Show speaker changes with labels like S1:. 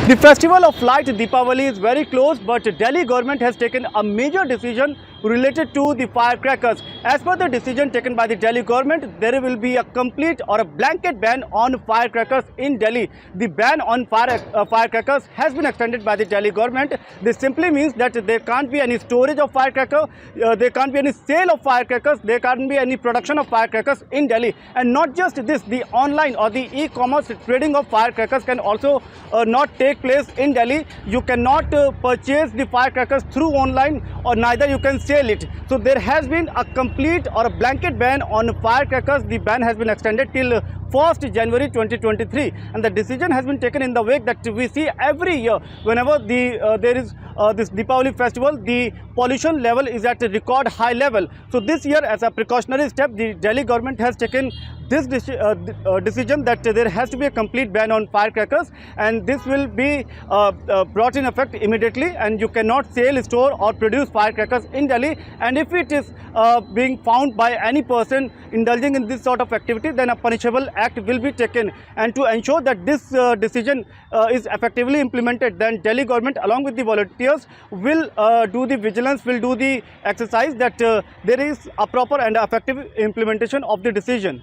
S1: The festival of light Deepavali is very close, but Delhi government has taken a major decision related to the firecrackers. As per the decision taken by the Delhi government, there will be a complete or a blanket ban on firecrackers in Delhi. The ban on firecrackers has been extended by the Delhi government. This simply means that there can't be any storage of firecracker, there can't be any sale of firecrackers, there can't be any production of firecrackers in Delhi. And not just this, the online or the e-commerce trading of firecrackers can also not take place in Delhi. You cannot purchase the firecrackers through online, or neither you can sell it. So there has been a complete or a blanket ban on firecrackers. The ban has been extended till 1st January 2023, and the decision has been taken in the wake that we see every year whenever there is this Deepavali festival, the pollution level is at a record high level. So this year, as a precautionary step, the Delhi government has taken this decision that there has to be a complete ban on firecrackers, and this will be brought in effect immediately, and you cannot sell, store or produce firecrackers in Delhi. And if it is being found by any person indulging in this sort of activity, then a punishable act will be taken. And to ensure that this decision is effectively implemented, then Delhi government along with the volunteers will do the vigilance, will do the exercise that there is a proper and effective implementation of the decision.